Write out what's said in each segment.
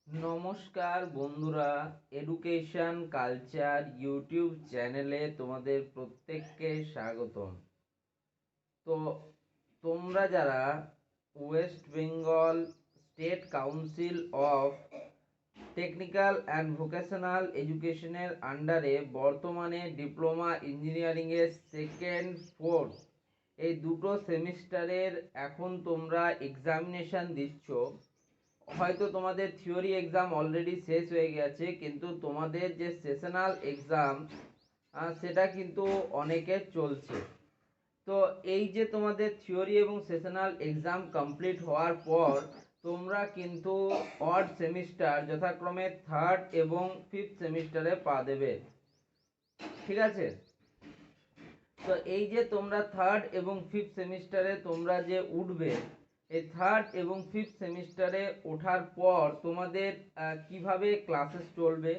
নমস্কার বন্ধুরা, education culture YouTube চ্যানেলে তোমাদের প্রত্যেককে স্বাগতম। তো তোমরা যারা West Bengal state council of technical and vocational এডুকেশনের আন্ডারে বর্তমানে ডিপ্লোমা ইঞ্জিনিয়ারিংয়ের সেকেন্ড ফোর্থ এই দুটো সেমিস্টারের এখন তোমরা এক্সামিনেশান দিচ্ছ, হয়তো তোমাদের থিওরি এক্সাম অলরেডি শেষ হয়ে গেছে, কিন্তু তোমাদের যে সেশনাল এক্সাম সেটা কিন্তু অনেকের চলছে। তো এই যে তোমাদের থিওরি এবং সেশনাল এক্সাম কমপ্লিট হওয়ার পর তোমরা কিন্তু অড সেমিস্টার যথাক্রমে থার্ড এবং ফিফথ সেমিস্টারে পা দেবে, ঠিক আছে? তো এই যে তোমরা থার্ড এবং ফিফথ সেমিস্টারে তোমরা যে উঠবে, এই থার্ড এবং ফিফথ সেমিস্টারে ওঠার পর তোমাদের কিভাবে ক্লাসেস চলবে,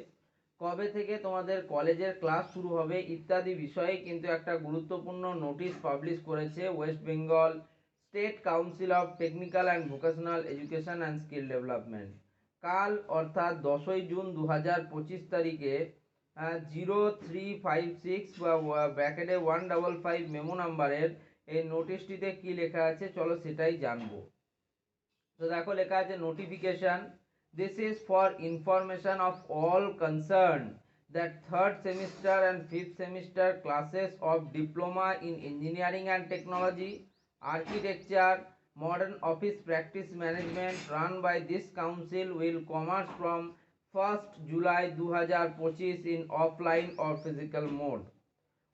কবে থেকে তোমাদের কলেজের ক্লাস শুরু হবে ইত্যাদি বিষয়ে কিন্তু একটা গুরুত্বপূর্ণ নোটিশ পাবলিশ করেছে West Bengal state council of technical and vocational education and skill development. কাল অর্থাৎ 10ই জুন 2025 তারিখে 0356 বা ব্র্যাকেটে 155 মেমো নাম্বারের এই নোটিশটিতে কি লেখা আছে চলো সেটাই জানবো। তো দেখো লেখা আছে notification, this is for information of all concerned that third semester and fifth semester classes of diploma in engineering and technology, architecture, modern office practice management run by this council will commence from 1st July 2025 in offline or physical mode।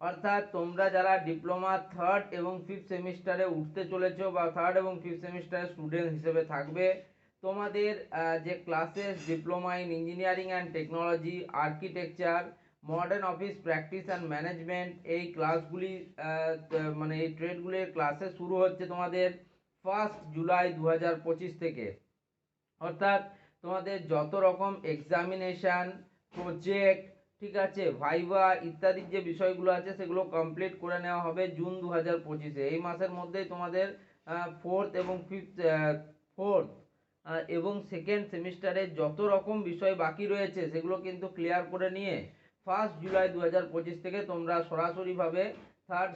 অর্থাৎ তোমরা যারা diploma third এবং fifth সেমিস্টারে উঠতে চলেছো বা third এবং fifth সেমিস্টারের স্টুডেন্ট হিসেবে থাকবে, তোমাদের যে classes diploma in engineering and technology, architecture, modern office practice and management, এই ক্লাসগুলি মানে এই ট্রেডগুলির ক্লাসে শুরু হচ্ছে তোমাদের 1 জুলাই 2025 থেকে। অর্থাৎ তোমাদের যত রকম এক্সামিনেশান, প্রজেক্ট, ঠিক আছে, ভাইভা ইত্যাদি যে বিষয়গুলো আছে সেগুলো কমপ্লিট করে নেওয়া হবে জুন 2025-এ। এই মাসের মধ্যেই তোমাদের ফোর্থ এবং সেকেন্ড সেমিস্টারের যত রকম বিষয় বাকি রয়েছে সেগুলো কিন্তু ক্লিয়ার করে নিয়ে 1 জুলাই 2025 থেকে তোমরা সরাসরিভাবে থার্ড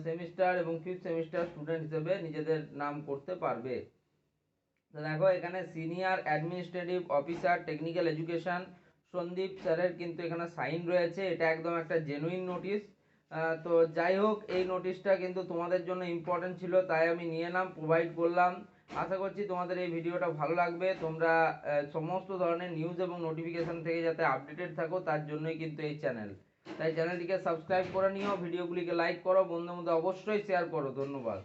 সেমিস্টার এবং ফিফথ সেমিস্টার স্টুডেন্ট হিসেবে নিজেদের নাম করতে পারবে। তো দেখো এখানে senior administrative officer technical education Sandip স্যারের কিন্তু এখানে সাইন রয়েছে। এটা একদম একটা জেনুইন নোটিশ। তো যাই হোক, এই নোটিশটা কিন্তু তোমাদের জন্য ইম্পর্টেন্ট ছিল, তাই আমি নিয়ে এলাম, প্রোভাইড করলাম। আশা করছি তোমাদের এই ভিডিওটা ভালো লাগবে। তোমরা সমস্ত ধরনের নিউজ এবং নোটিফিকেশান থেকে যাতে আপডেটেড থাকো তার জন্যই কিন্তু এই চ্যানেল। তাই চ্যানেলটিকে সাবস্ক্রাইব করে নিও, ভিডিওগুলিকে লাইক করো, বন্ধুদের মধ্যে অবশ্যই শেয়ার করো। ধন্যবাদ।